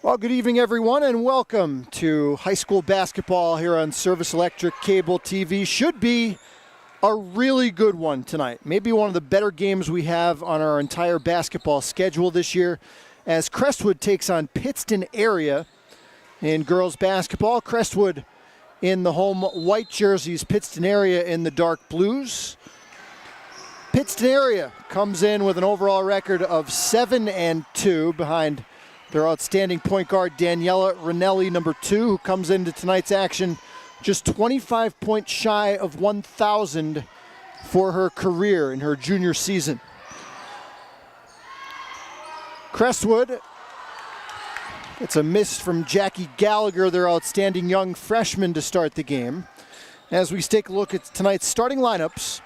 Well, good evening, everyone, and welcome to high school basketball here on Service Electric Cable TV. Should be a really good one tonight. Maybe one of the better games we have on our entire basketball schedule this year, as Crestwood takes on Pittston area in girls basketball. Crestwood in the home white jerseys, Pittston area in the dark blues. Pittston area comes in with an overall record of 7-2 behind their outstanding point guard, Daniela Ranelli, number 2, who comes into tonight's action just 25 points shy of 1,000 for her career in her junior season. Crestwood, it's a miss from Jackie Gallagher, their outstanding young freshman, to start the game. As we take a look at tonight's starting lineups,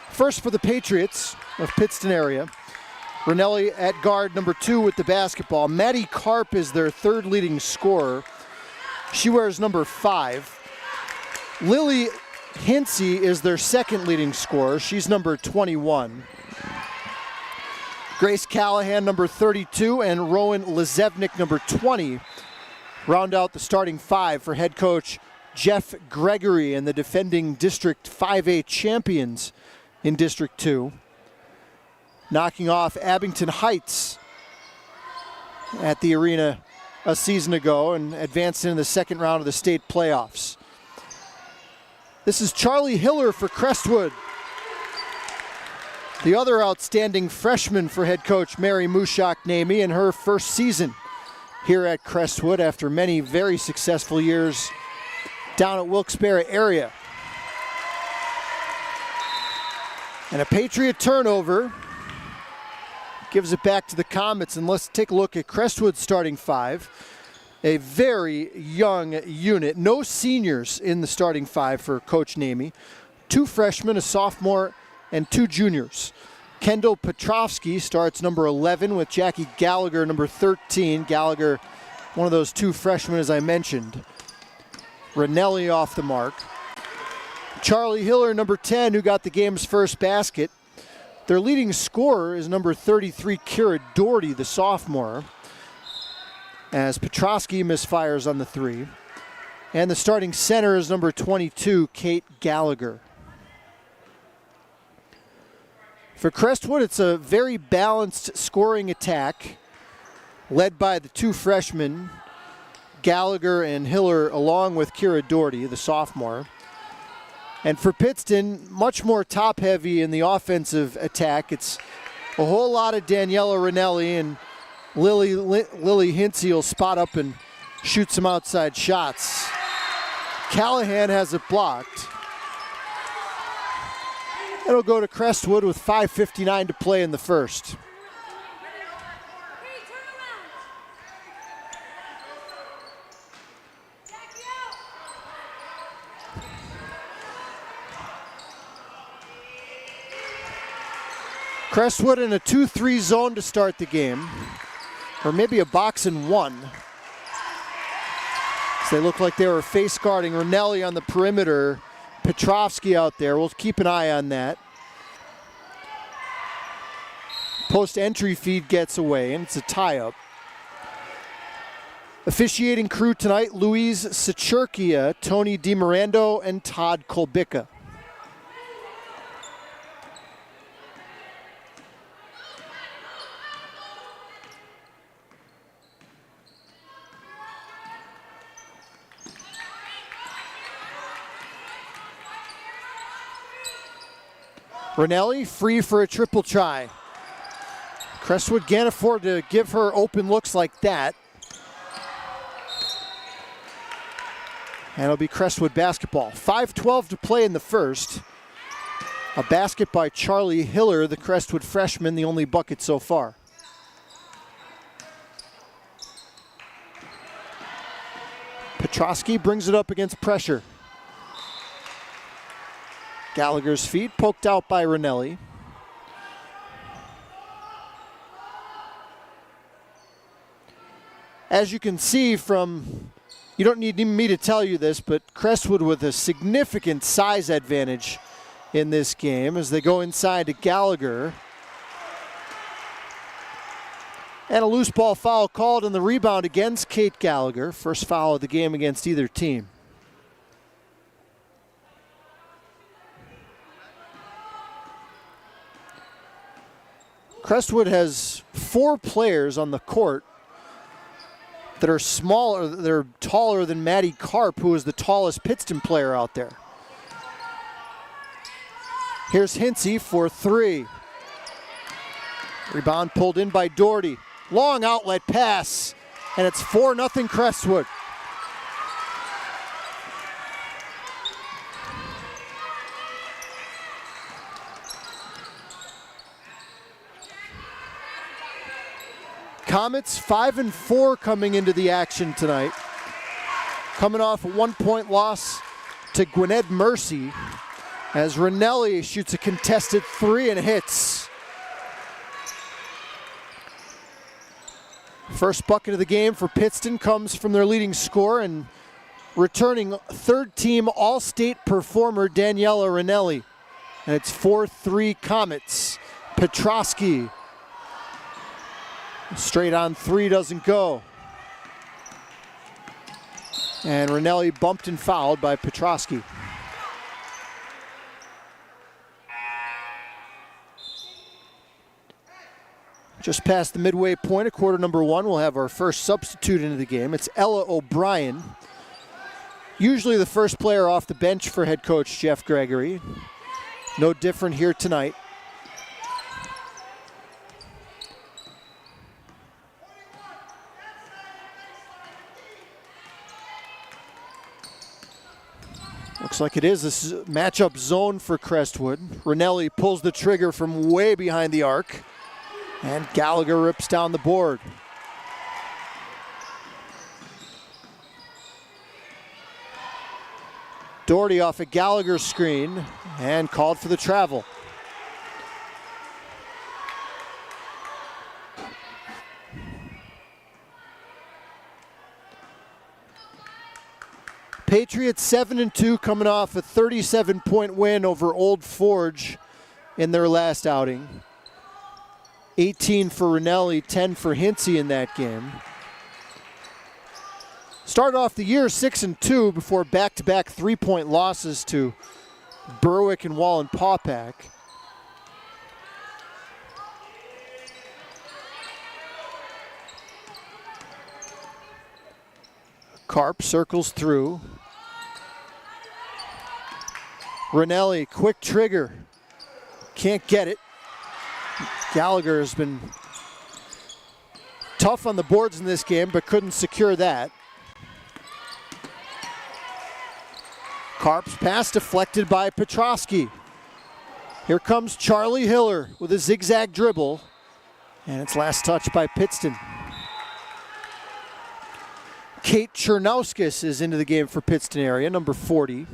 first for the Patriots of Pittston area, Ranelli at guard, number 2 with the basketball. Maddie Karp is their third leading scorer. She wears number 5. Lily Hinsey is their second leading scorer. She's number 21. Grace Callahan, number 32, and Rowan Lezevnik, number 20, round out the starting 5 for head coach Jeff Gregory and the defending District 5A champions in District 2. Knocking off Abington Heights at the arena a season ago and advancing in the second round of the state playoffs. This is Charlie Hiller for Crestwood, the other outstanding freshman for head coach Mary Mushak-Namey in her first season here at Crestwood after many very successful years down at Wilkes-Barre area. And a Patriot turnover gives it back to the Comets, and let's take a look at Crestwood's starting 5. A very young unit. No seniors in the starting 5 for Coach Namey. 2 freshmen, a sophomore, and 2 juniors. Kendall Petrovsky starts number 11 with Jackie Gallagher, number 13. Gallagher, one of those 2 freshmen, as I mentioned. Ranelli off the mark. Charlie Hiller, number 10, who got the game's first basket. Their leading scorer is number 33, Kira Doherty, the sophomore, as Petrovsky misfires on the 3. And the starting center is number 22, Kate Gallagher. For Crestwood, it's a very balanced scoring attack led by the 2 freshmen, Gallagher and Hiller, along with Kira Doherty, the sophomore. And for Pittston, much more top-heavy in the offensive attack. It's a whole lot of Daniela Ranelli, and Lily Hinsey will spot up and shoot some outside shots. Callahan has it blocked. It'll go to Crestwood with 5:59 to play in the first. Crestwood in a 2-3 zone to start the game, or maybe a box and 1. So they look like they were face guarding Ranelli on the perimeter, Petrovsky out there. We'll keep an eye on that. Post entry feed gets away, and it's a tie-up. Officiating crew tonight, Louise Sachurkia, Tony DiMirando, and Todd Kolbicka. Ranelli free for a triple try. Crestwood can't afford to give her open looks like that. And it'll be Crestwood basketball. 5:12 to play in the first. A basket by Charlie Hiller, the Crestwood freshman, the only bucket so far. Petrovsky brings it up against pressure. Gallagher's feet poked out by Ranelli. As you can see from, you don't need me to tell you this, but Crestwood with a significant size advantage in this game as they go inside to Gallagher. And a loose ball foul called, and the rebound against Kate Gallagher. First foul of the game against either team. Crestwood has 4 players on the court that are smaller, they're taller than Maddie Karp, who is the tallest Pittston player out there. Here's Hinsey for 3. Rebound pulled in by Doherty. Long outlet pass, and it's 4-0 Crestwood. Comets 5-4 coming into the action tonight. Coming off a 1-point loss to Gwinnett Mercy as Ranelli shoots a contested 3 and hits. First bucket of the game for Pittston comes from their leading scorer and returning third-team All-State performer Daniela Ranelli. And it's 4-3 Comets. Petrosky. Straight on 3 doesn't go. And Ranelli bumped and fouled by Petrosky. Just past the midway point of quarter number 1, we'll have our first substitute into the game. It's Ella O'Brien. Usually the first player off the bench for head coach Jeff Gregory. No different here tonight. Looks like it is. This is a matchup zone for Crestwood. Ranelli pulls the trigger from way behind the arc. And Gallagher rips down the board. Doherty off a Gallagher screen and called for the travel. Patriots 7-2 coming off a 37-point win over Old Forge in their last outing. 18 for Ranelli, 10 for Hinsey in that game. Started off the year 6-2 before back-to-back 3-point losses to Berwick and Wallenpaupack. Karp circles through. Ranelli, quick trigger. Can't get it. Gallagher has been tough on the boards in this game, but couldn't secure that. Karp's pass deflected by Petrosky. Here comes Charlie Hiller with a zigzag dribble, and it's last touched by Pittston. Kate Chernauskis is into the game for Pittston area, number 40,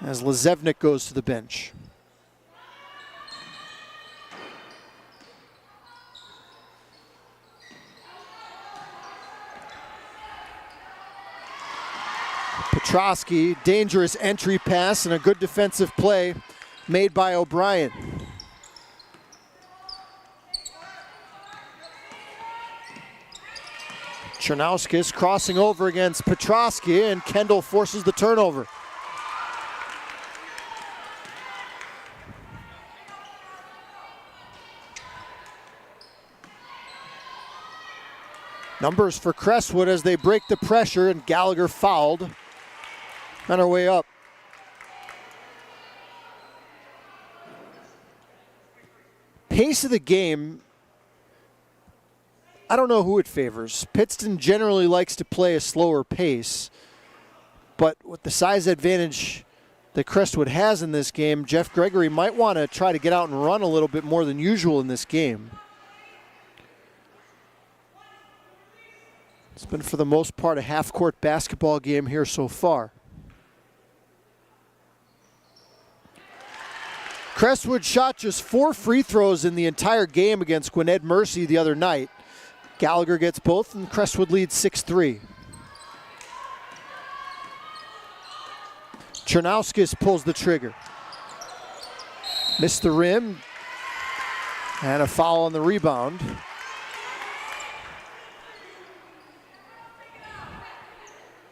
as Lazevnik goes to the bench. Petrosky, dangerous entry pass and a good defensive play made by O'Brien. Chernauskis crossing over against Petrosky, and Kendall forces the turnover. Numbers for Crestwood as they break the pressure, and Gallagher fouled on our way up. Pace of the game, I don't know who it favors. Pittston generally likes to play a slower pace, but with the size advantage that Crestwood has in this game, Jeff Gregory might want to try to get out and run a little bit more than usual in this game. It's been, for the most part, a half-court basketball game here so far. Crestwood shot just 4 free throws in the entire game against Gwinnett Mercy the other night. Gallagher gets both, and Crestwood leads 6-3. Chernauskis pulls the trigger. Missed the rim. And a foul on the rebound.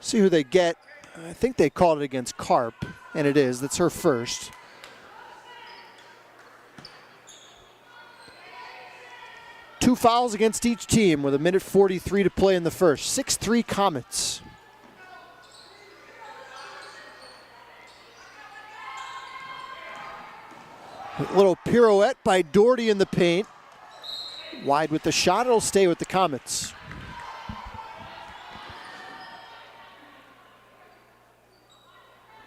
See who they get. I think they called it against Karp, and it is. That's her first. Two fouls against each team with 1:43 to play in the first. 6-3 Comets. A little pirouette by Doherty in the paint. Wide with the shot, it'll stay with the Comets.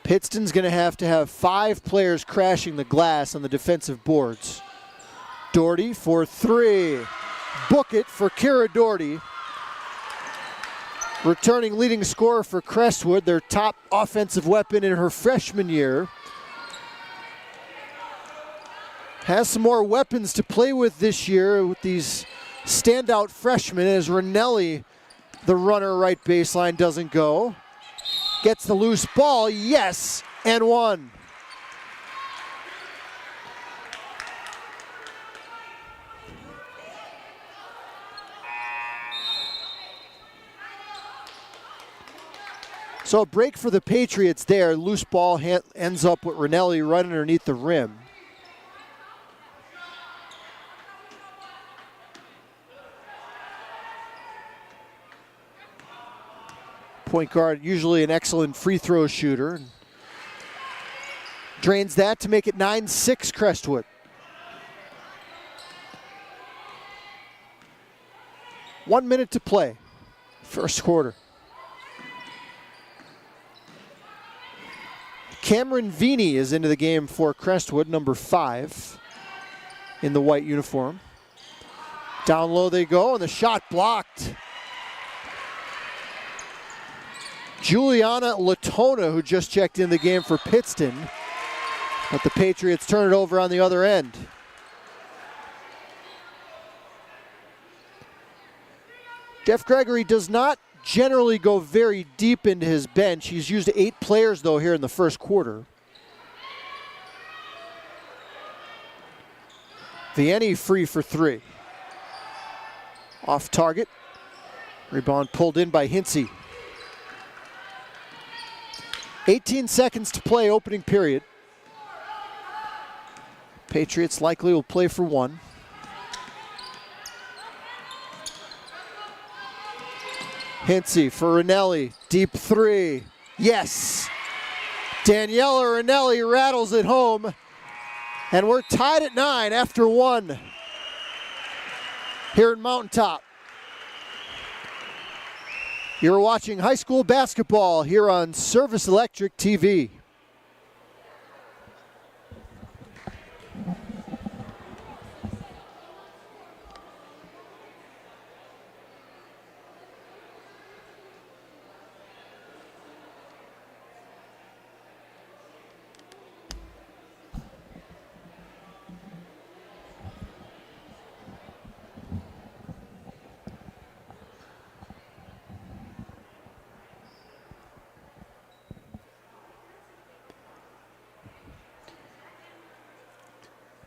Pittston's going to have 5 players crashing the glass on the defensive boards. Doherty for 3. Book it for Kira Doherty. Returning leading scorer for Crestwood, their top offensive weapon in her freshman year. Has some more weapons to play with this year with these standout freshmen as Rinelli, the runner right baseline, doesn't go. Gets the loose ball, yes, and one. So a break for the Patriots there. Loose ball ends up with Rinelli right underneath the rim. Point guard, usually an excellent free throw shooter. Drains that to make it 9-6 Crestwood. One minute to play, first quarter. Cameron Vini is into the game for Crestwood, number 5 in the white uniform. Down low they go, and the shot blocked. Juliana Latona, who just checked in the game for Pittston, but the Patriots turn it over on the other end. Jeff Gregory does not generally go very deep into his bench. He's used 8 players, though, here in the first quarter. Vianney free for 3. Off target. Rebound pulled in by Hinsey. 18 seconds to play, opening period. Patriots likely will play for 1. Hinsey for Rinelli, deep 3, yes. Daniela Rinelli rattles it home, and we're tied at 9 after 1 here in Mountaintop. You're watching high school basketball here on Service Electric TV.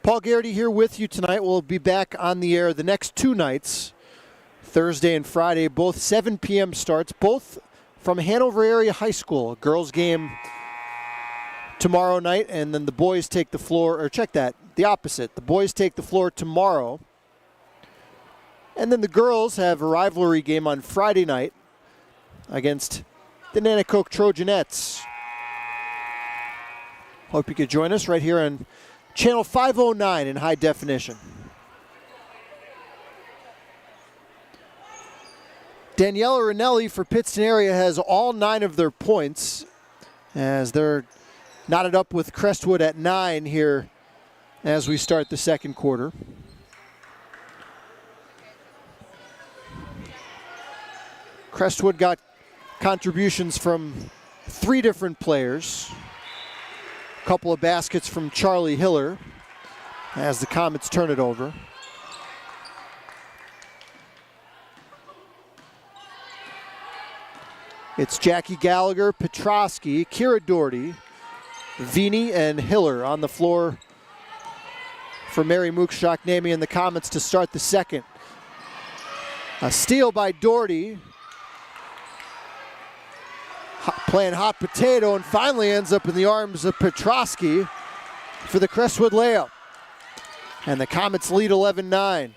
Paul Garrity here with you tonight. We'll be back on the air the next 2 nights, Thursday and Friday, both 7 p.m. starts, both from Hanover Area High School. A girls game tomorrow night, and then the boys take the floor, or check that, the opposite. The boys take the floor tomorrow, and then the girls have a rivalry game on Friday night against the Nanticoke Trojanettes. Hope you could join us right here on Channel 509 in high definition. Daniela Rinelli for Pittston area has all 9 of their points as they're knotted up with Crestwood at 9 here as we start the second quarter. Crestwood got contributions from 3 different players. Couple of baskets from Charlie Hiller as the Comets turn it over. It's Jackie Gallagher, Petrosky, Kira Doherty, Vini, and Hiller on the floor for Mary Mookshak-Namy and the Comets to start the second. A steal by Doherty. Playing hot potato and finally ends up in the arms of Petrosky for the Crestwood layup. And the Comets lead 11-9.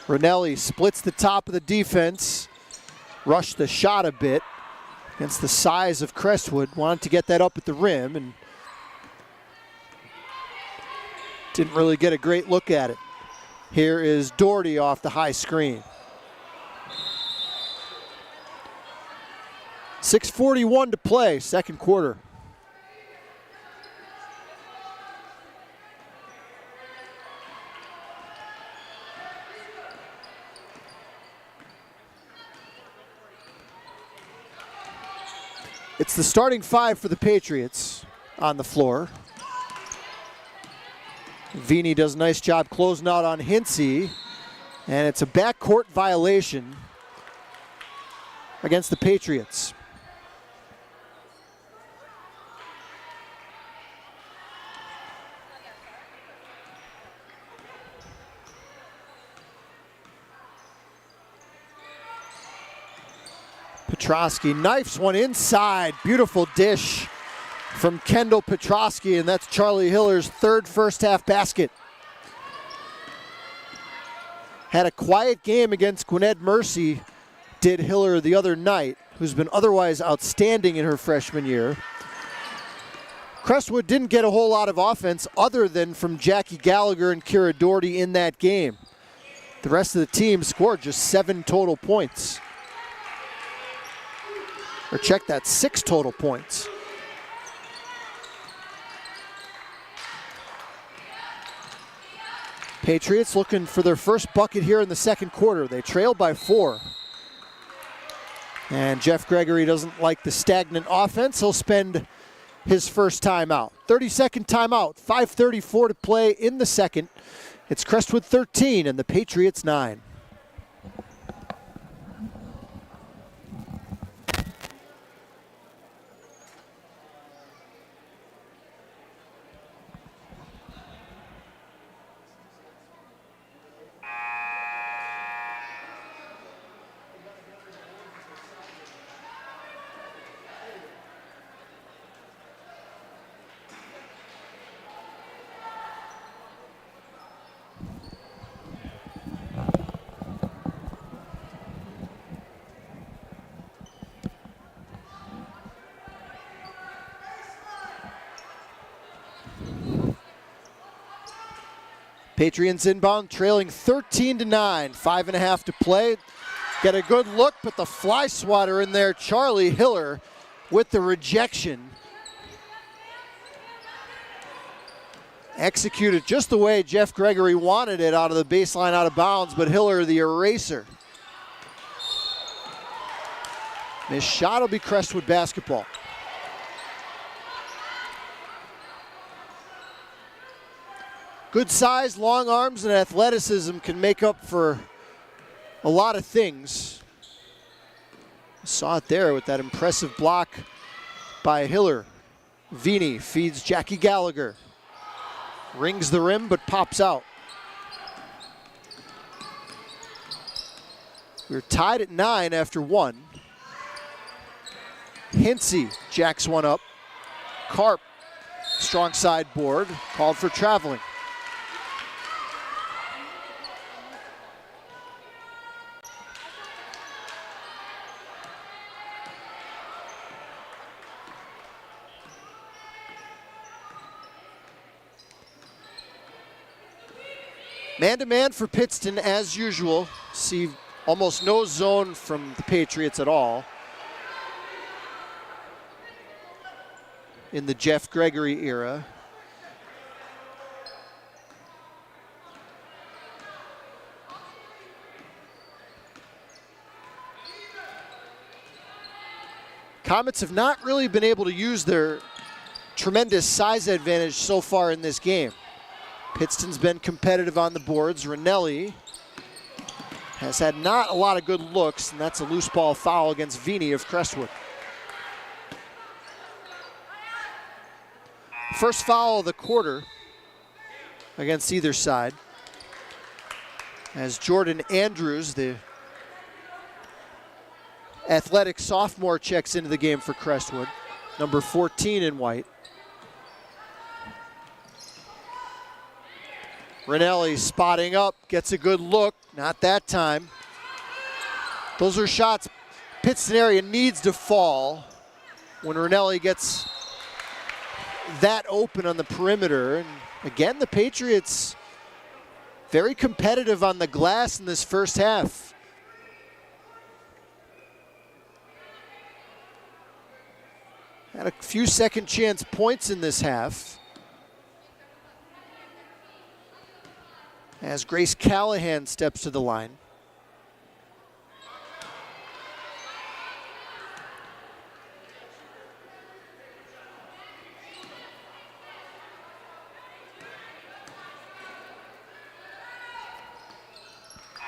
Rinelli splits the top of the defense, rushed the shot a bit against the size of Crestwood, wanted to get that up at the rim and didn't really get a great look at it. Here is Doherty off the high screen. 6:41 to play, second quarter. It's the starting five for the Patriots on the floor. Vini does a nice job closing out on Hinsey, and it's a backcourt violation against the Patriots. Petrosky knifes one inside. Beautiful dish from Kendall Petrosky, and that's Charlie Hiller's third first half basket. Had a quiet game against Gwinnett Mercy, did Hiller the other night, who's been otherwise outstanding in her freshman year. Crestwood didn't get a whole lot of offense other than from Jackie Gallagher and Kira Doherty in that game. The rest of the team scored just 7 total points. Or check that, 6 total points. Patriots looking for their first bucket here in the second quarter. They trail by 4. And Jeff Gregory doesn't like the stagnant offense. He'll spend his first timeout. 30-second timeout, 5:34 to play in the second. It's Crestwood 13 and the Patriots 9. Patriots inbound, trailing 13-9, 5.5 to play. Get a good look, but the fly swatter in there, Charlie Hiller with the rejection. Executed just the way Jeff Gregory wanted it, out of the baseline, out of bounds, but Hiller the eraser. Missed shot will be Crestwood basketball. Good size, long arms, and athleticism can make up for a lot of things. Saw it there with that impressive block by Hiller. Vini feeds Jackie Gallagher. Rings the rim, but pops out. We're tied at 9 after 1. Hinsey jacks one up. Karp, strong side board, called for traveling. Man-to-man for Pittston as usual. See almost no zone from the Patriots at all in the Jeff Gregory era. Comets have not really been able to use their tremendous size advantage so far in this game. Pittston's been competitive on the boards. Rinelli has had not a lot of good looks, and that's a loose ball foul against Vini of Crestwood. First foul of the quarter against either side, as Jordan Andrews, the athletic sophomore, checks into the game for Crestwood, number 14 in white. Rinelli spotting up, gets a good look, not that time. Those are shots Pittston area needs to fall when Rinelli gets that open on the perimeter. And again, the Patriots very competitive on the glass in this first half. Had a few second chance points in this half, as Grace Callahan steps to the line.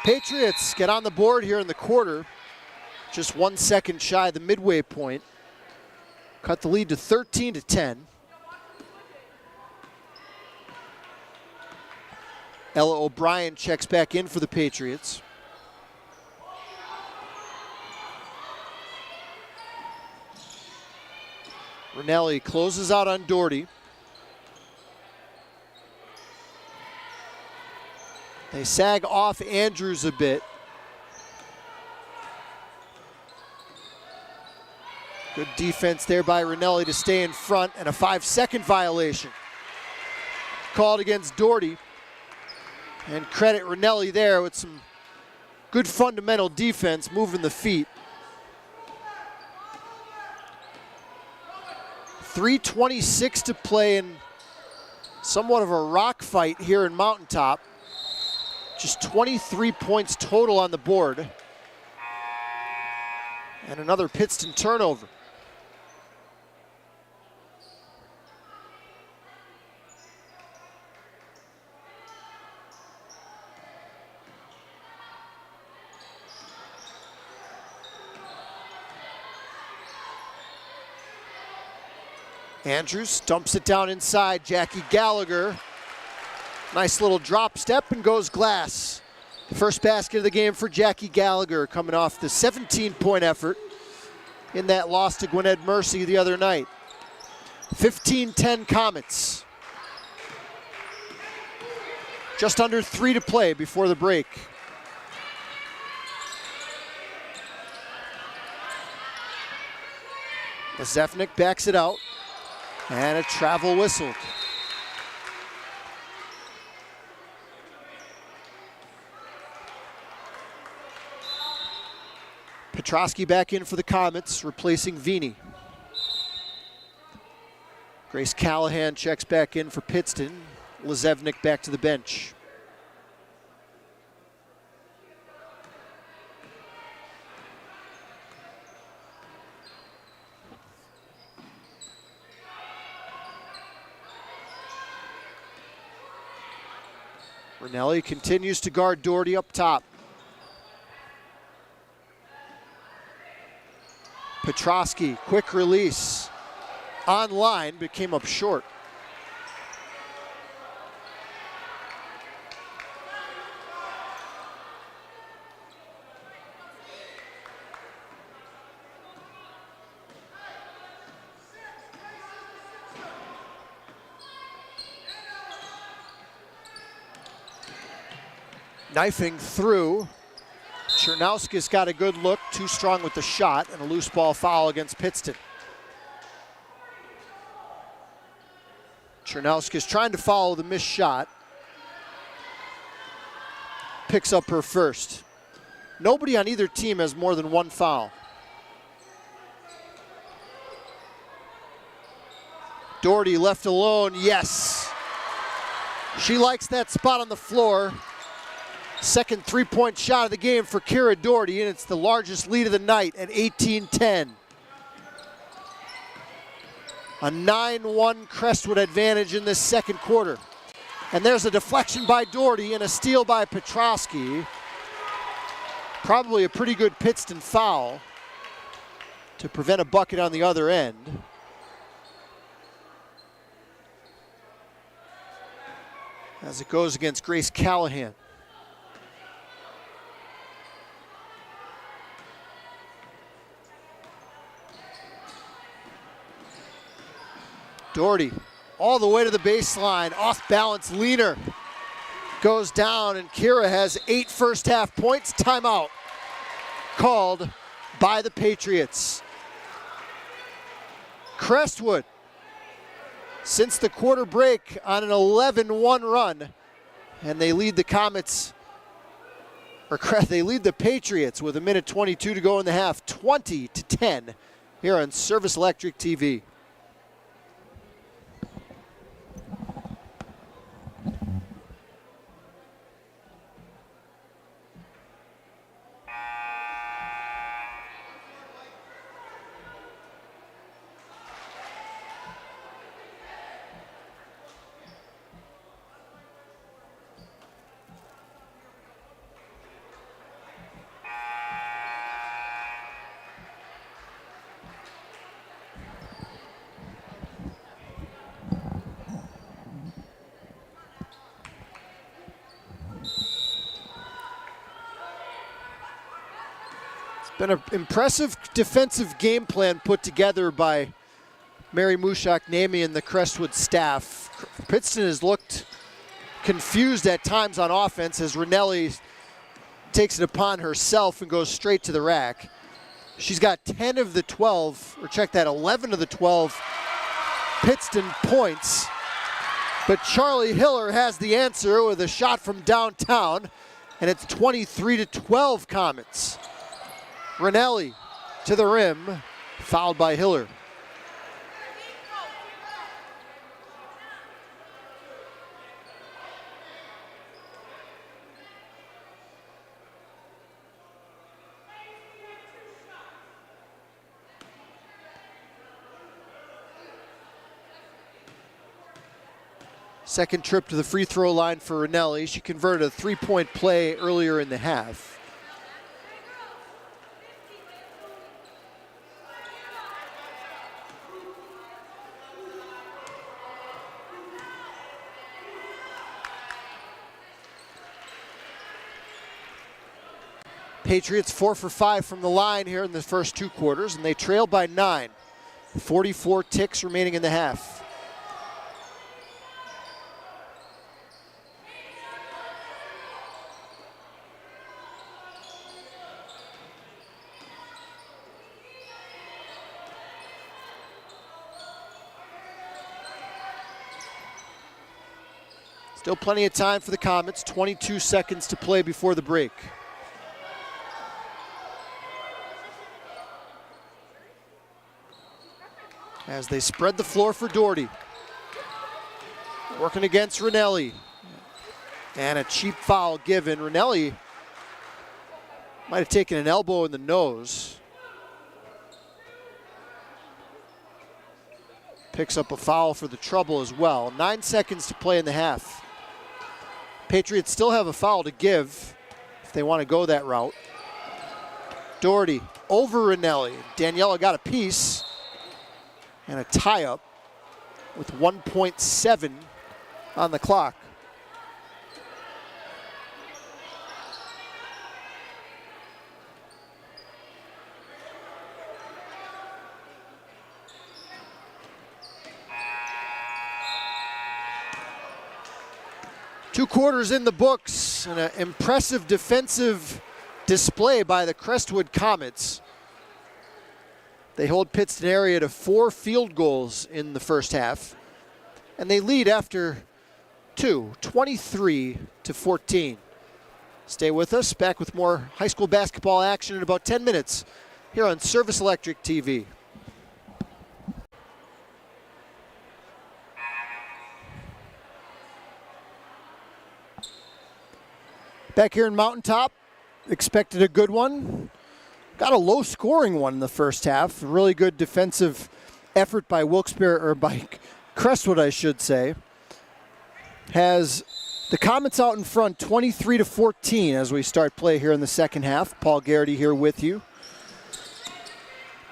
Patriots get on the board here in the quarter, just 1 second shy of the midway point. Cut the lead to 13-10. Ella O'Brien checks back in for the Patriots. Rinelli closes out on Doherty. They sag off Andrews a bit. Good defense there by Rinelli to stay in front, and a 5-second violation called against Doherty. And credit Rinelli there with some good fundamental defense, moving the feet. 3:26 to play in somewhat of a rock fight here in Mountaintop. Just 23 points total on the board. And another Pittston turnover. Andrews dumps it down inside. Jackie Gallagher. Nice little drop step and goes glass. The first basket of the game for Jackie Gallagher, coming off the 17-point effort in that loss to Gwinnett Mercy the other night. 15-10 Comets. Just under 3 to play before the break. Zefnik backs it out. And a travel whistle. Petrosky back in for the Comets, replacing Vini. Grace Callahan checks back in for Pittston. Luzerne back to the bench. Rinelli continues to guard Doherty up top. Petrosky, quick release. On line, but came up short. Knifing through. Chernowski's got a good look, too strong with the shot, and a loose ball foul against Pittston. Chernowski's trying to follow the missed shot. Picks up her first. Nobody on either team has more than one foul. Doherty left alone, yes. She likes that spot on the floor. Second three-point shot of the game for Kira Doherty, and it's the largest lead of the night at 18-10. A 9-1 Crestwood advantage in this second quarter. And there's a deflection by Doherty and a steal by Petrosky. Probably a pretty good Pittston foul to prevent a bucket on the other end. As it goes against Grace Callahan. Doherty all the way to the baseline, off balance leaner. Goes down and Kira has 8 first half points. Timeout called by the Patriots. Crestwood, since the quarter break, on an 11-1 run, and they lead the Comets, or they lead the Patriots with 1:22 to go in the half, 20-10 here on Service Electric TV. Been an impressive defensive game plan put together by Mary Mushak-Nami and the Crestwood staff. Pittston has looked confused at times on offense as Rinelli takes it upon herself and goes straight to the rack. She's got 10 of the 12, or check that, 11 of the 12 Pittston points. But Charlie Hiller has the answer with a shot from downtown, and it's 23-12 Comets. Rinelli to the rim, fouled by Hiller. Second trip to the free throw line for Rinelli. She converted a 3-point play earlier in the half. Patriots 4 for 5 from the line here in the first 2 quarters, and they trail by 9. 44 ticks remaining in the half. Still plenty of time for the Comets, 22 seconds to play before the break. As they spread the floor for Doherty. Working against Rinelli. And a cheap foul given. Rinelli might have taken an elbow in the nose. Picks up a foul for the trouble as well. 9 seconds to play in the half. Patriots still have a foul to give if they want to go that route. Doherty over Rinelli. Daniela got a piece. And a tie-up with 1.7 on the clock. Two quarters in the books, and an impressive defensive display by the Crestwood Comets. They hold Pittston area to 4 field goals in the first half, and they lead after 2, 23-14. Stay with us, back with more high school basketball action in about 10 minutes here on Service Electric TV. Back here in Mountaintop, expected a good one. Got a low-scoring one in the first half. Really good defensive effort by Wilkes-Barre, or by Crestwood, I should say, has the Comets out in front 23-14 as we start play here in the second half. Paul Garrity here with you.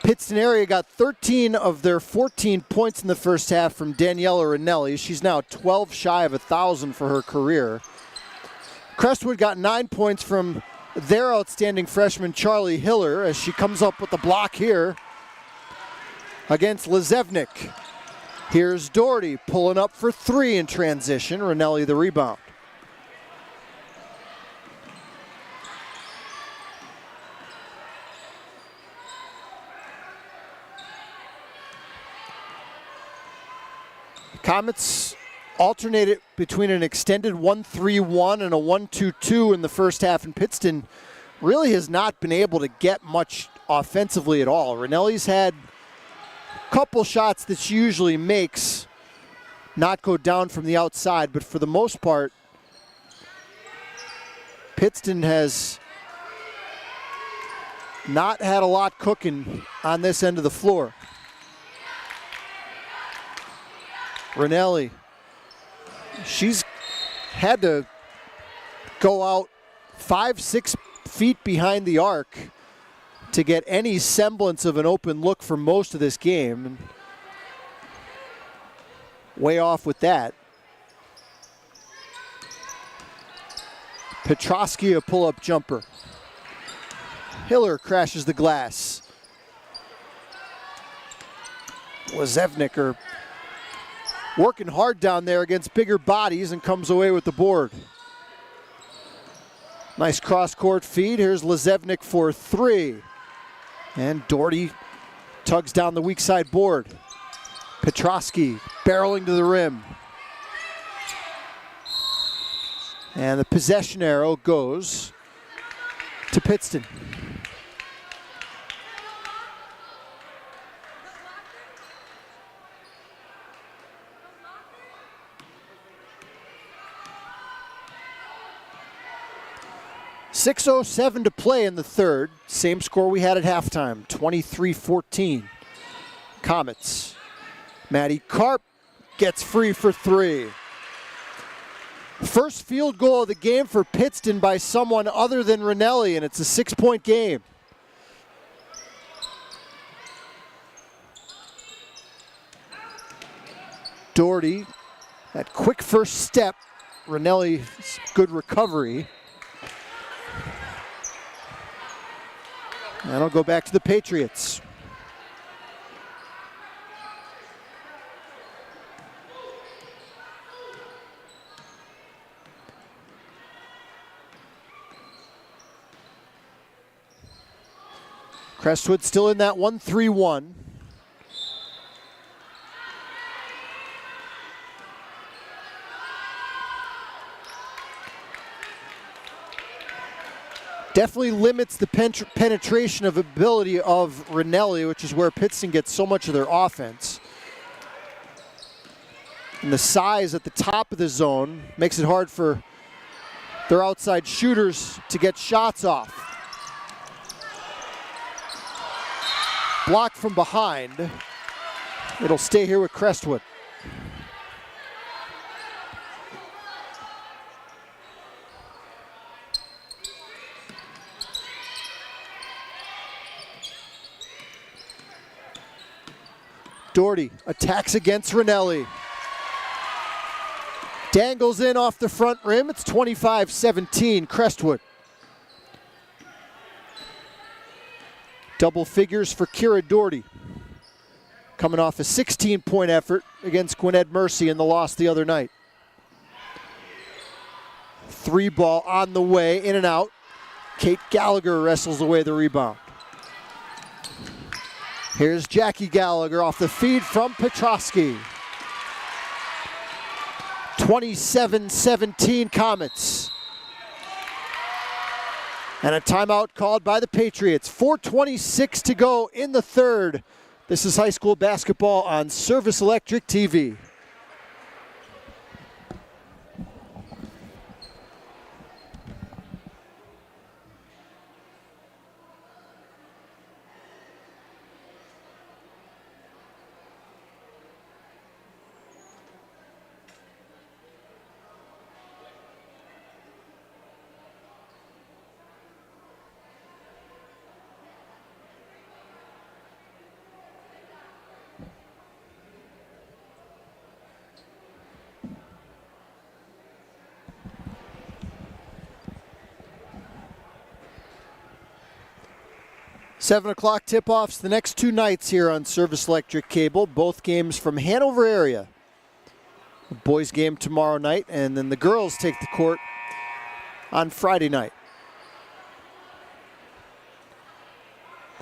Pittston area got 13 of their 14 points in the first half from Daniela Ranelli. She's now 12 shy of 1,000 for her career. Crestwood got 9 points from their outstanding freshman Charlie Hiller as she comes up with the block here against Luzerne. Here's Doherty pulling up for 3 in transition. Ranelli the rebound. Comets alternated between an extended 1-3-1 and a 1-2-2 in the first half, and Pittston really has not been able to get much offensively at all. Ranelli's had a couple shots that she usually makes not go down from the outside, but for the most part, Pittston has not had a lot cooking on this end of the floor. Ranelli, she's had to go out 5-6 feet behind the arc to get any semblance of an open look for most of this game. And way off with that. Petrosky, a pull-up jumper. Hiller crashes the glass. Luzerne working hard down there against bigger bodies and comes away with the board. Nice cross-court feed. Here's Luzerne for 3. And Doherty tugs down the weak side board. Petrosky barreling to the rim. And the possession arrow goes to Pittston. .6:07 to play in the third. Same score we had at halftime, 23-14. Comets. Maddie Karp gets free for 3. First field goal of the game for Pittston by someone other than Ranelli, and it's a 6-point game. Doherty, that quick first step. Ranelli's good recovery. That'll go back to the Patriots. Crestwood still in that 1-3-1. Definitely limits the penetration of ability of Ranelli, which is where Pittston gets so much of their offense. And the size at the top of the zone makes it hard for their outside shooters to get shots off. Blocked from behind. It'll stay here with Crestwood. Doherty attacks against Ranelli. Dangles in off the front rim. It's 25-17, Crestwood. Double figures for Kira Doherty. Coming off a 16-point effort against Gwinnett Mercy in the loss the other night. 3 ball on the way, in and out. Kate Gallagher wrestles away the rebound. Here's Jackie Gallagher off the feed from Petrosky. 27-17 Comets. And a timeout called by the Patriots. 4:26 to go in the third. This is high school basketball on Service Electric TV. 7 o'clock tip-offs the next two nights here on Service Electric Cable. Both games from Hanover area. The boys game tomorrow night, and then the girls take the court on Friday night.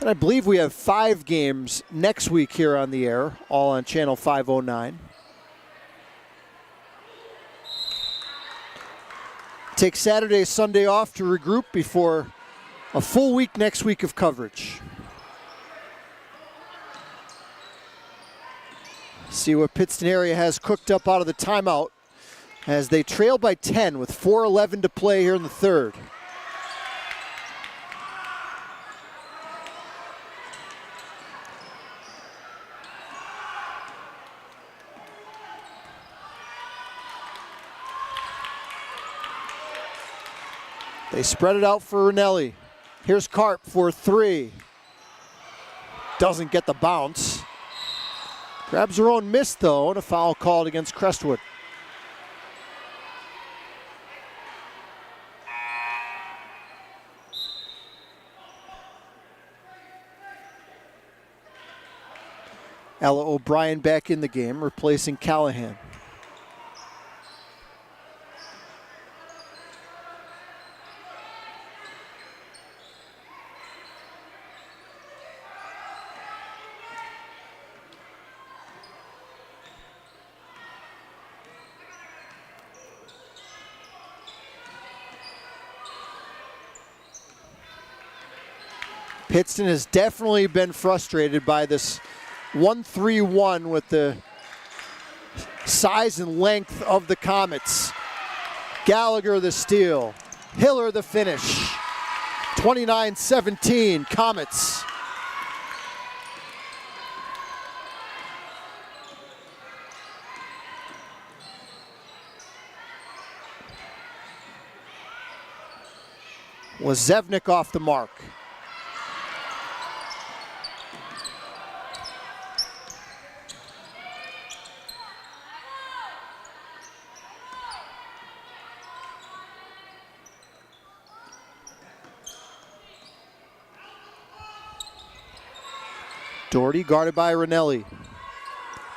And I believe we have 5 games next week here on the air, all on channel 509. Take Saturday, Sunday off to regroup before a full week next week of coverage. See what Pittston area has cooked up out of the timeout as they trail by 10 with 4:11 to play here in the third. They spread it out for Rinelli. Here's Karp for 3. Doesn't get the bounce. Grabs her own miss though, and a foul called against Crestwood. Ella O'Brien back in the game, replacing Callahan. Pittston has definitely been frustrated by this 1-3-1 with the size and length of the Comets. Gallagher the steal, Hiller the finish. 29-17 Comets. Lazevnik off the mark. Doherty guarded by Rinelli.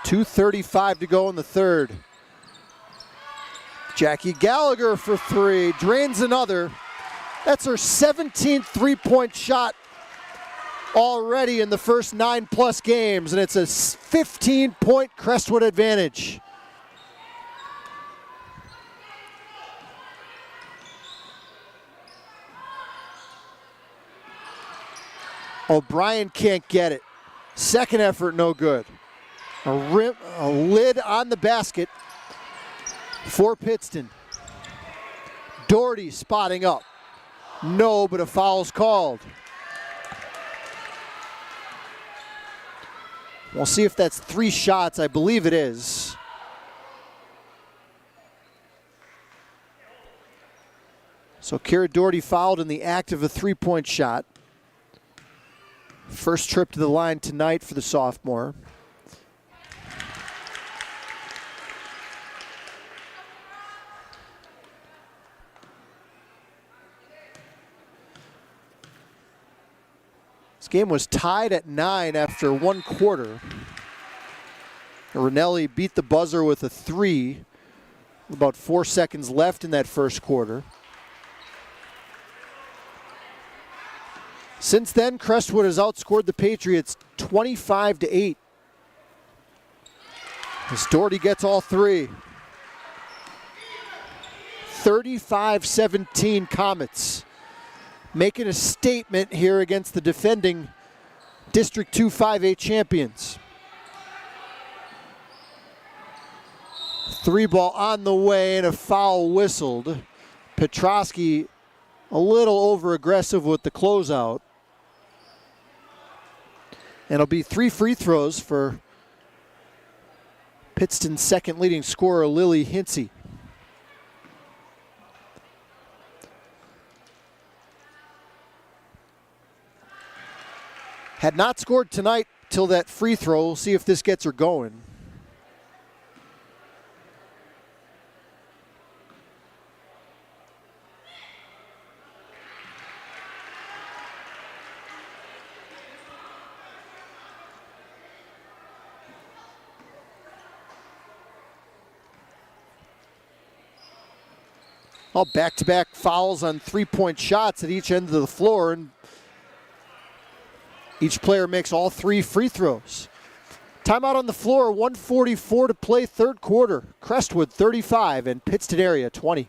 2:35 to go in the third. Jackie Gallagher for 3, drains another. That's her 17th three-point shot already in the first 9+ games, and it's a 15-point Crestwood advantage. O'Brien can't get it. Second effort, no good. A lid on the basket for Pittston. Doherty spotting up. No, but a foul's called. We'll see if that's 3 shots. I believe it is. So Kira Doherty fouled in the act of a 3-point shot. First trip to the line tonight for the sophomore. This game was tied at 9 after 1 quarter. Rinelli beat the buzzer with a 3. About 4 seconds left in that first quarter. Since then, Crestwood has outscored the Patriots 25-8. As Doherty gets all 3. 35-17 Comets. Making a statement here against the defending District 2 5A champions. 3 ball on the way and a foul whistled. Petrosky a little over-aggressive with the closeout. And it'll be 3 free throws for Pittston's second leading scorer, Lily Hinsey. Had not scored tonight till that free throw. We'll see if this gets her going. All back-to-back fouls on three-point shots at each end of the floor, and each player makes all 3 free throws. Timeout on the floor, 1:44 to play, third quarter. Crestwood 35 and Pittston area 20.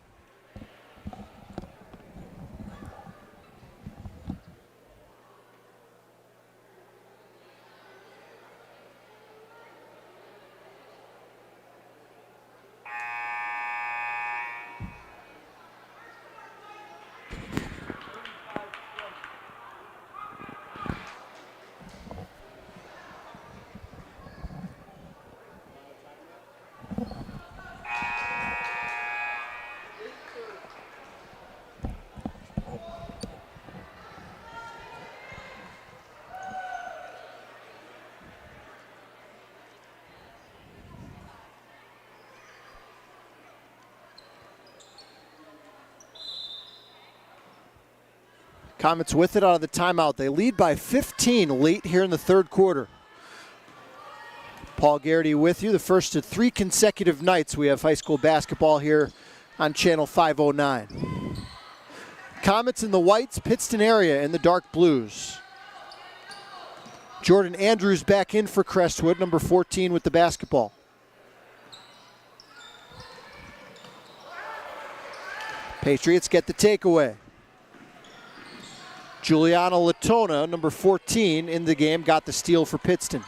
Comets with it out of the timeout. They lead by 15 late here in the third quarter. Paul Garrity with you. The first of 3 consecutive nights we have high school basketball here on Channel 509. Comets in the whites, Pittston area in the dark blues. Jordan Andrews back in for Crestwood, number 14 with the basketball. Patriots get the takeaway. Juliana Latona, number 14 in the game, got the steal for Pittston.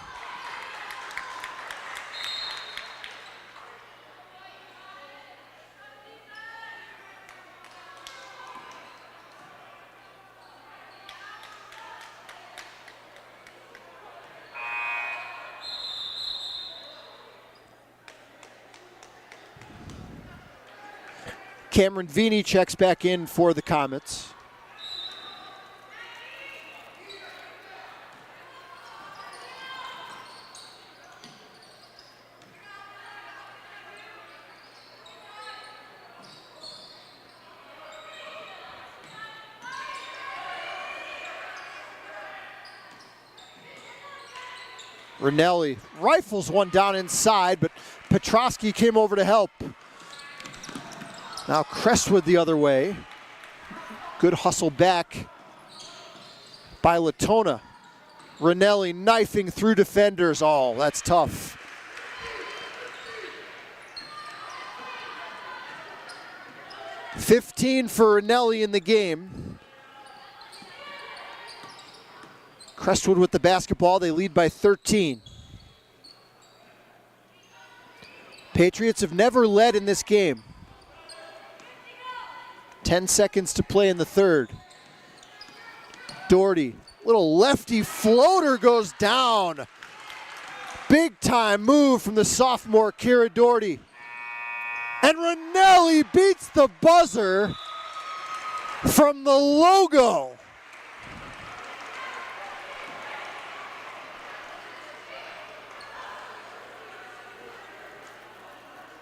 Cameron Vini checks back in for the Comets. Rinelli rifles one down inside, but Petrosky came over to help. Now Crestwood the other way. Good hustle back by Latona. Rinelli knifing through defenders. Oh, that's tough. $15 for Rinelli in the game. Crestwood with the basketball, they lead by 13. Patriots have never led in this game. 10 seconds to play in the third. Doherty, little lefty floater goes down. Big time move from the sophomore Kira Doherty. And Rinelli beats the buzzer from the logo.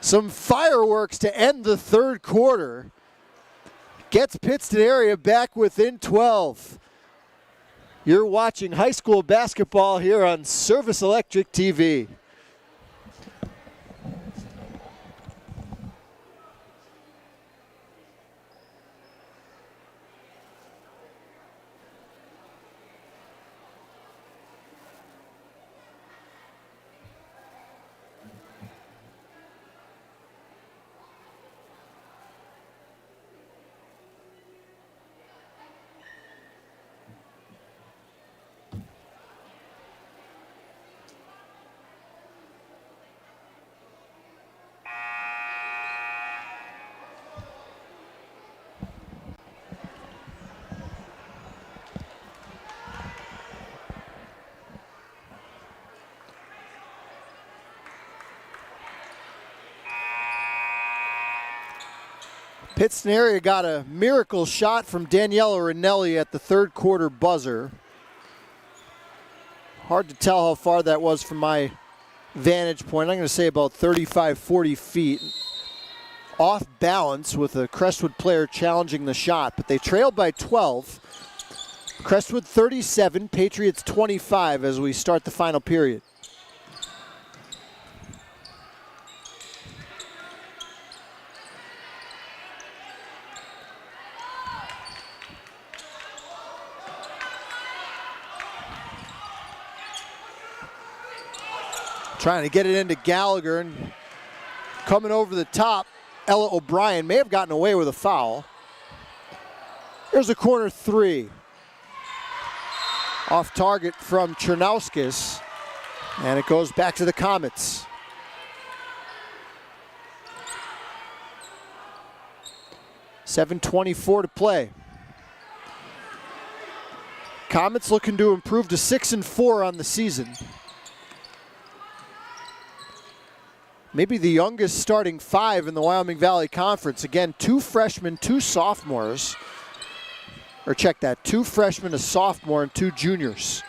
Some fireworks to end the third quarter. Gets Pittston area back within 12. You're watching high school basketball here on Service Electric TV. Pittston area got a miracle shot from Daniela Rinelli at the third quarter buzzer. Hard to tell how far that was from my vantage point. I'm going to say about 35, 40 feet. Off balance with a Crestwood player challenging the shot, but they trailed by 12. Crestwood 37, Patriots 25 as we start the final period. Trying to get it into Gallagher, and coming over the top, Ella O'Brien may have gotten away with a foul. Here's a corner three. Off target from Chernauskis, and it goes back to the Comets. .7:24 to play. Comets looking to improve to 6-4 on the season. Maybe the youngest starting five in the Wyoming Valley Conference. Again, 2 freshmen, 2 sophomores. Or check that, 2 freshmen, a sophomore, and 2 juniors.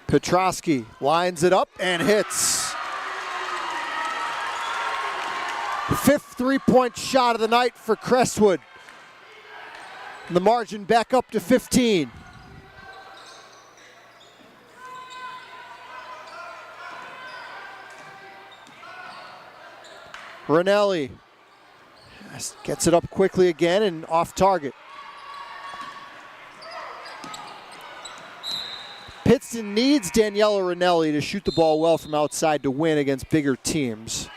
Petrosky lines it up and hits. 5th three-point shot of the night for Crestwood. The margin back up to 15. Ranelli gets it up quickly again and off target. Pittston needs Daniela Ranelli to shoot the ball well from outside to win against bigger teams.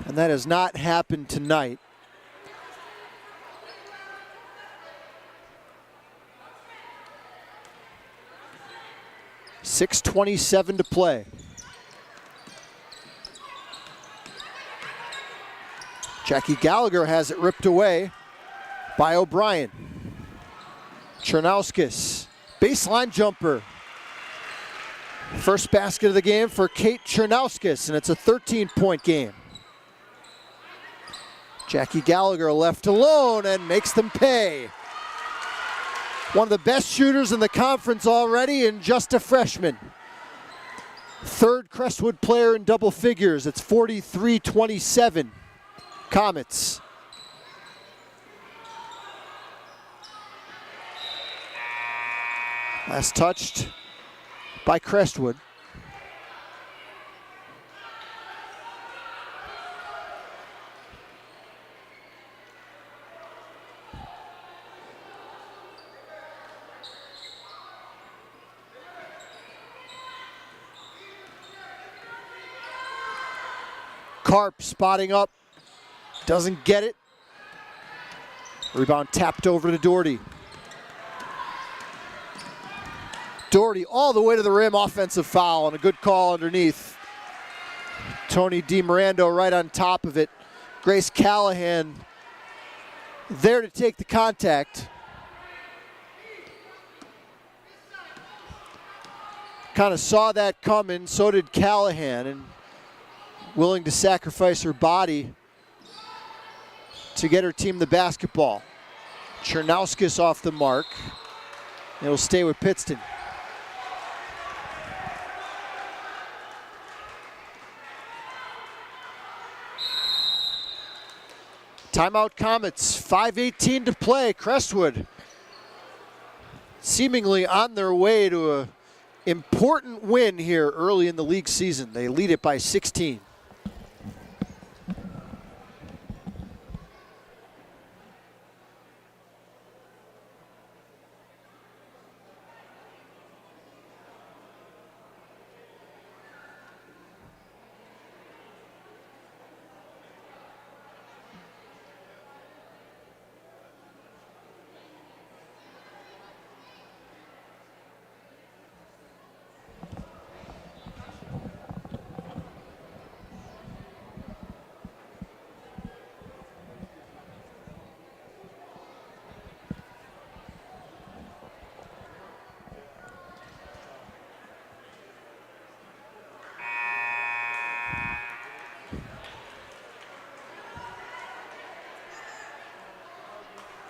And that has not happened tonight. .6:27 to play. Jackie Gallagher has it ripped away by O'Brien. Chernauskis, baseline jumper. First basket of the game for Kate Chernauskis, and it's a 13-point game. Jackie Gallagher left alone and makes them pay. One of the best shooters in the conference already, and just a freshman. 3rd Crestwood player in double figures. It's 43-27. Comets. Last touched by Crestwood. Karp spotting up. Doesn't get it. Rebound tapped over to Doherty. Doherty all the way to the rim, offensive foul, and a good call underneath. Tony DiMirando right on top of it. Grace Callahan there to take the contact. Kind of saw that coming, so did Callahan, and willing to sacrifice her body to get her team the basketball. Chernauskis off the mark. It'll stay with Pittston. Timeout Comets, 5:18 to play. Crestwood seemingly on their way to an important win here early in the league season. They lead it by 16.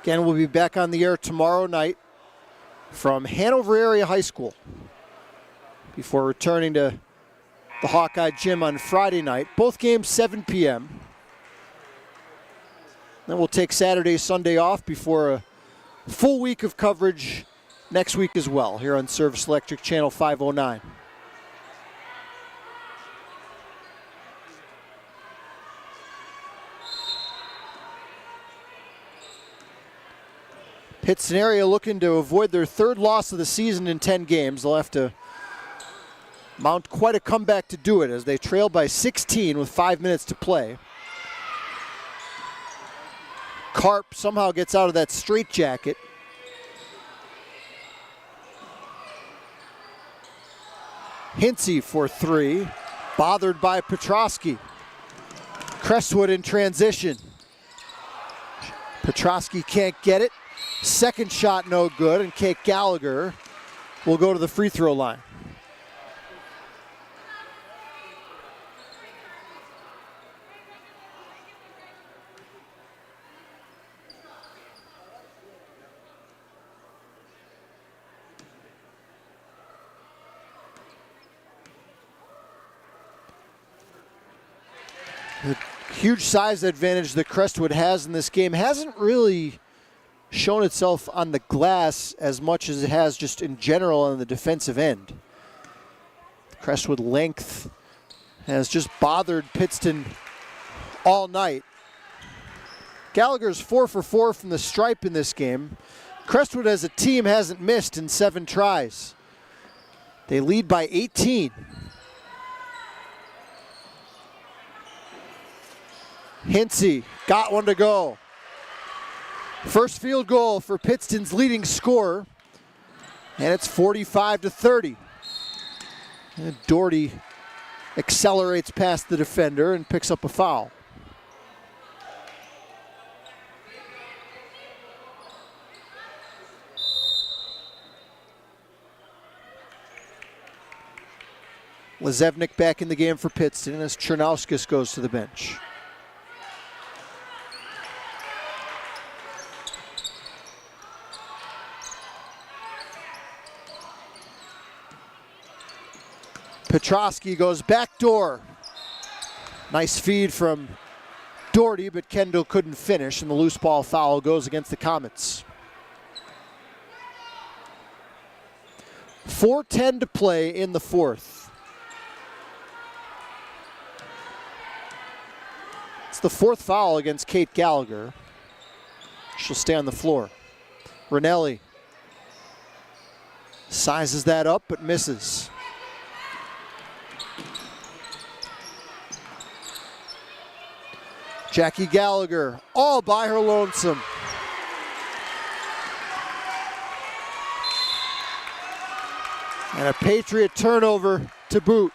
Again, we'll be back on the air tomorrow night from Hanover Area High School before returning to the Hawkeye Gym on Friday night. Both games 7 p.m. Then we'll take Saturday, Sunday off before a full week of coverage next week as well here on Service Electric Channel 509. Pittston area looking to avoid their third loss of the season in 10 games. They'll have to mount quite a comeback to do it as they trail by 16 with 5 minutes to play. Karp somehow gets out of that straitjacket. Hinsey for three, bothered by Petrosky. Crestwood in transition. Petrosky can't get it. Second shot no good, and Kate Gallagher will go to the free throw line. The huge size advantage that Crestwood has in this game hasn't really shown itself on the glass as much as it has just in general on the defensive end. Crestwood length has just bothered Pittston all night. Gallagher's 4 for 4 from the stripe in this game. Crestwood as a team hasn't missed in 7 tries. They lead by 18. Hinsey got one to go. First field goal for Pittston's leading scorer, and it's 45-30. And Doherty accelerates past the defender and picks up a foul. Lezevnik back in the game for Pittston as Chernauskas goes to the bench. Petrosky goes backdoor. Nice feed from Doherty, but Kendall couldn't finish, and the loose ball foul goes against the Comets. 4:10 to play in the fourth. It's the fourth foul against Kate Gallagher. She'll stay on the floor. Ranelli sizes that up, but misses. Jackie Gallagher, all by her lonesome. And a Patriot turnover to boot.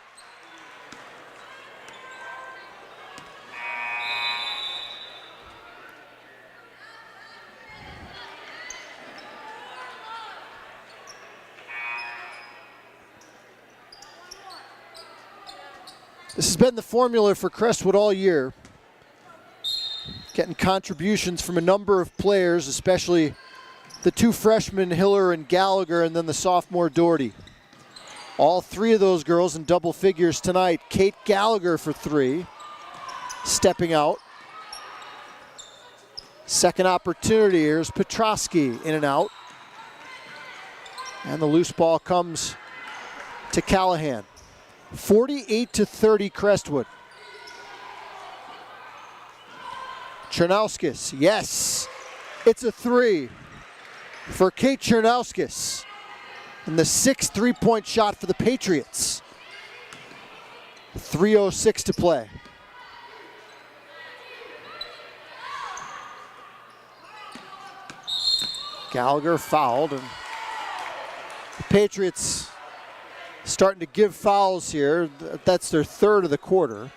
This has been the formula for Crestwood all year. Getting contributions from a number of players, especially the two freshmen, Hiller and Gallagher, and then the sophomore Doherty. All three of those girls in double figures tonight. Kate Gallagher for three, stepping out. Second opportunity, here's Petrosky in and out. And the loose ball comes to Callahan. 48-30 Crestwood. Chernauskas, yes, it's a three for Kate Chernauskas. And the sixth three-point shot for the Patriots. 3:06 to play. Gallagher fouled, and the Patriots starting to give fouls here. That's their third of the quarter.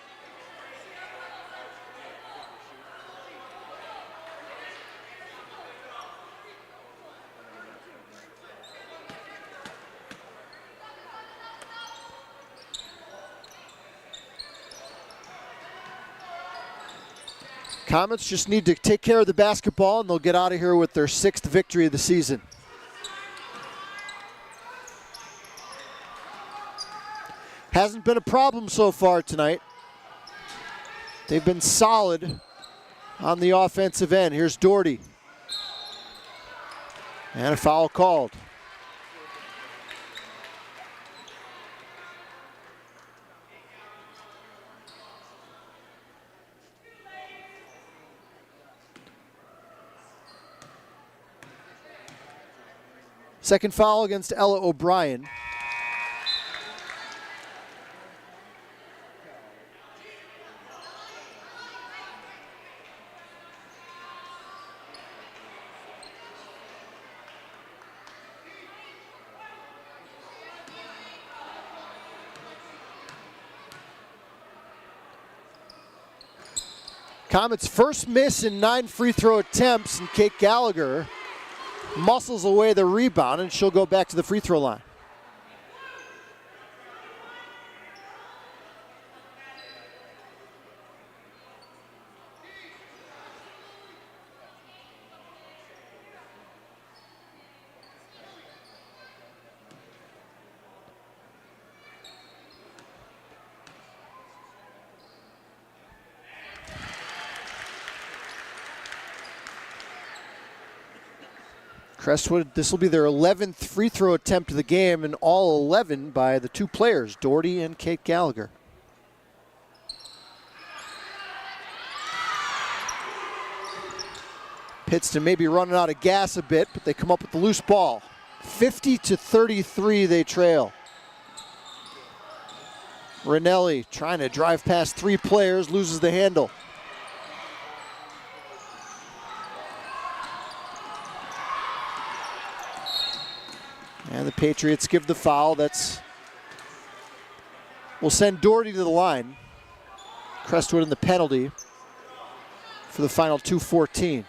Comets just need to take care of the basketball, and they'll get out of here with their 6th victory of the season. Hasn't been a problem so far tonight. They've been solid on the offensive end. Here's Doherty. And a foul called. Second foul against Ella O'Brien. Comets' first miss in 9 free throw attempts, and Kate Gallagher muscles away the rebound, and she'll go back to the free throw line. Crestwood, this will be their 11th free throw attempt of the game, and all 11 by the 2 players, Doherty and Kate Gallagher. Pittston may be running out of gas a bit, but they come up with the loose ball. 50-33 they trail. Rinelli trying to drive past 3 players, loses the handle. And the Patriots give the foul. Will send Doherty to the line. Crestwood in the penalty for the final 2:14.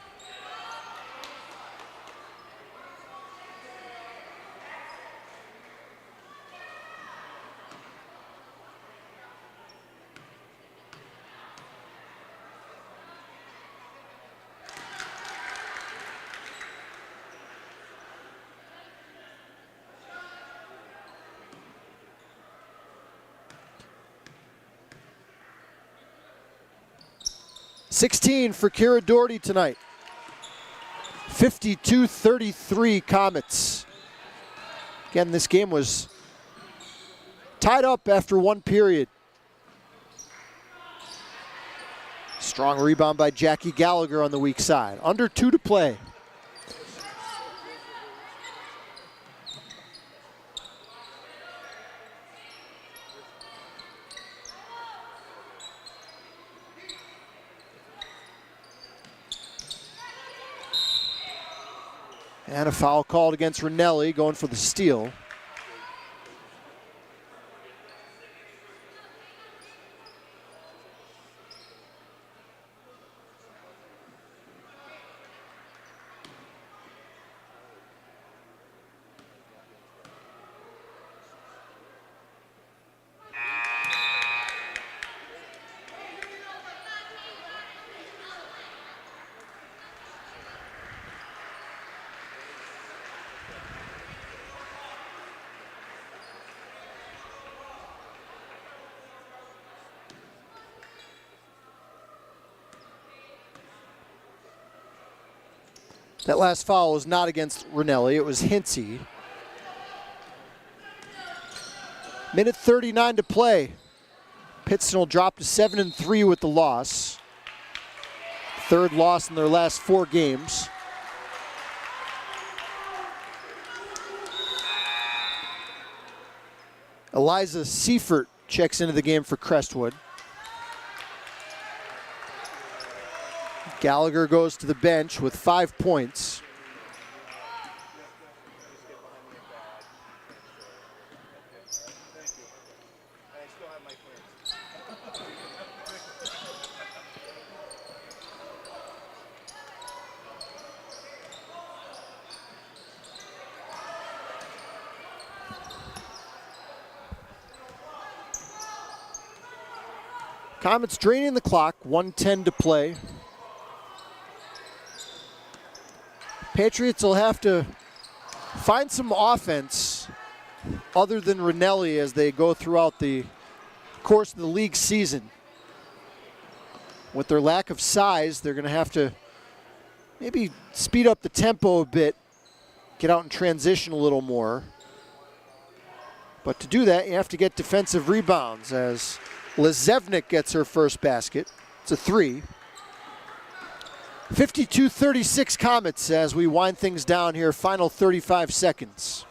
$16 for Kira Doherty tonight. 52-33 Comets. Again, this game was tied up after 1 period. Strong rebound by Jackie Gallagher on the weak side. Under 2 to play. And a foul called against Rinelli, going for the steal. That last foul was not against Rinelli, it was Hinsey. Minute 39 to play. Pittston will drop to 7-3 with the loss. 3rd loss in their last 4 games. Eliza Seifert checks into the game for Crestwood. Gallagher goes to the bench with 5 points. Comets draining the clock, 1:10 to play. Patriots will have to find some offense other than Rinelli as they go throughout the course of the league season. With their lack of size, they're going to have to maybe speed up the tempo a bit, get out in transition a little more. But to do that, you have to get defensive rebounds as Lezevnik gets her first basket. It's a 3. 52-36 Comets as we wind things down here. Final 35 seconds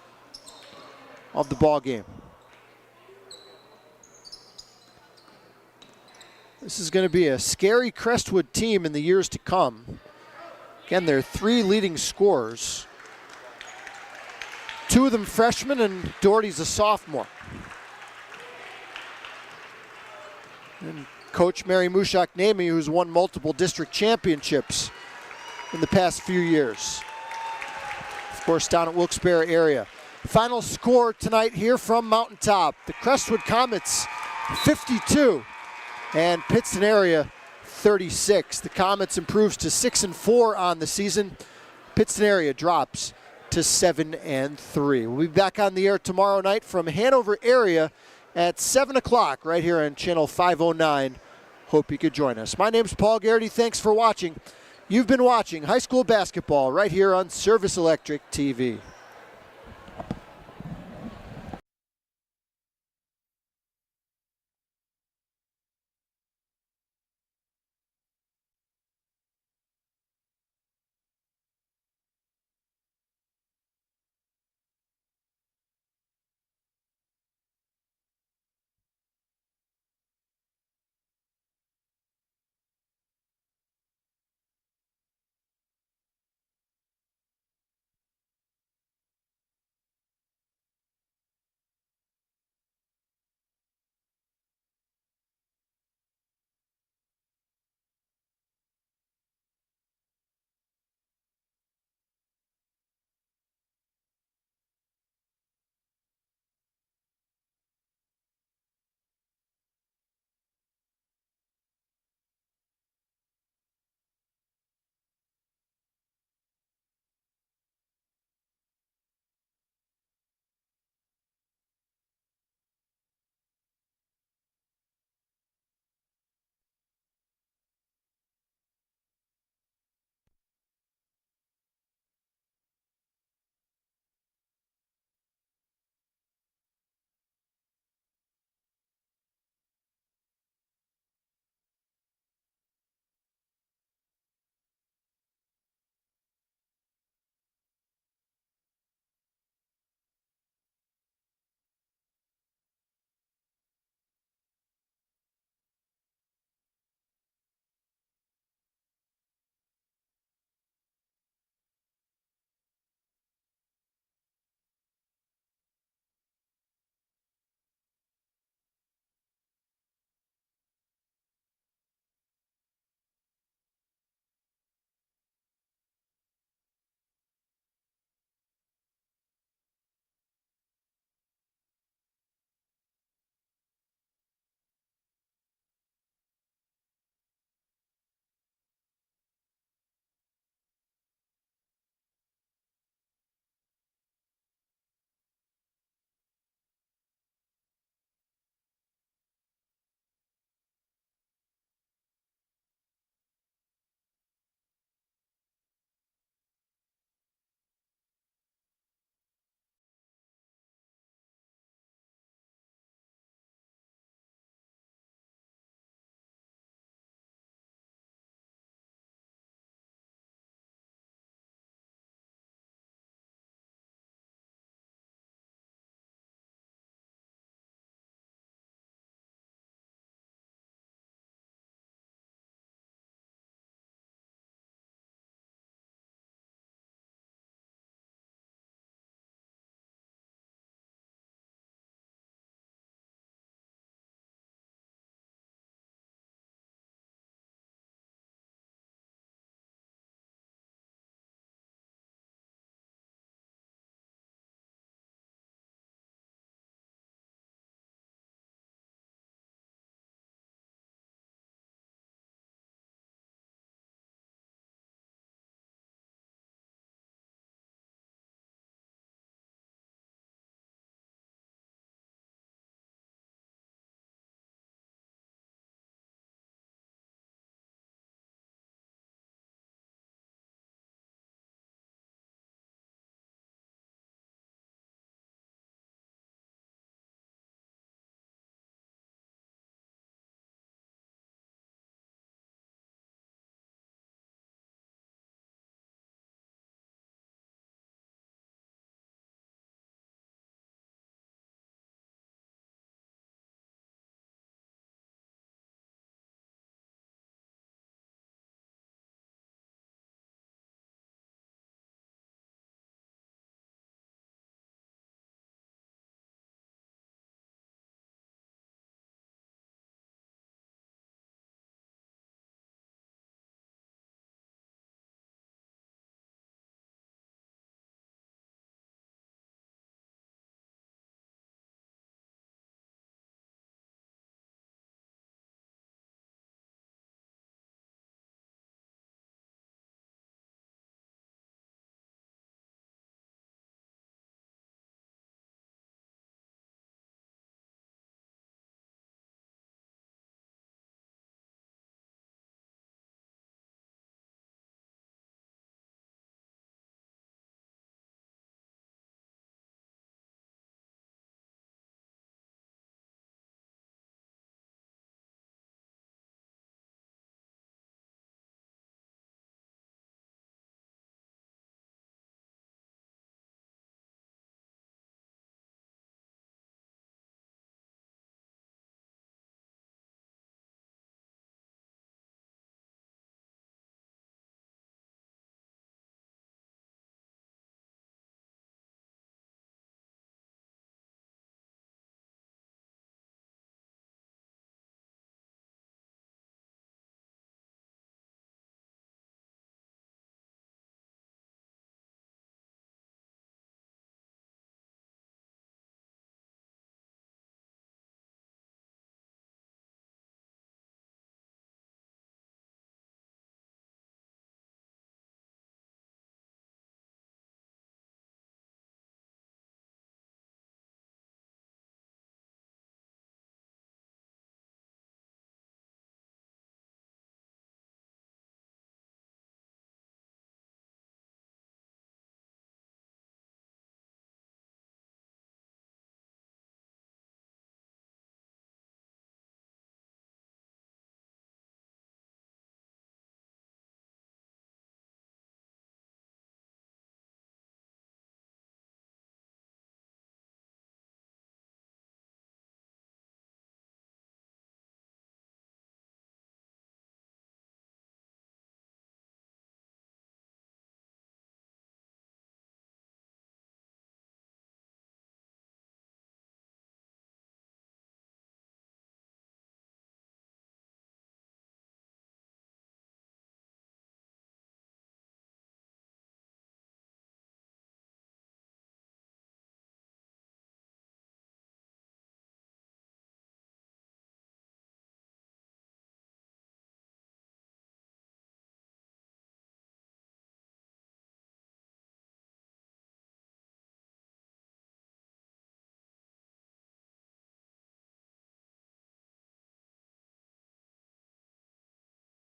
of the ball game. This is going to be a scary Crestwood team in the years to come. Again, their 3 leading scorers. 2 of them freshmen, and Doherty's a sophomore. And Coach Mary Mushak-Namey, who's won multiple district championships in the past few years. Of course, down at Wilkes-Barre area. Final score tonight here from Mountaintop. The Crestwood Comets 52 and Pittston area 36. The Comets improves to 6-4 on the season. Pittston area drops to 7-3. We'll be back on the air tomorrow night from Hanover area at 7 o'clock right here on channel 509. Hope you could join us. My name's Paul Garrity. Thanks for watching. You've been watching high school basketball right here on Service Electric TV.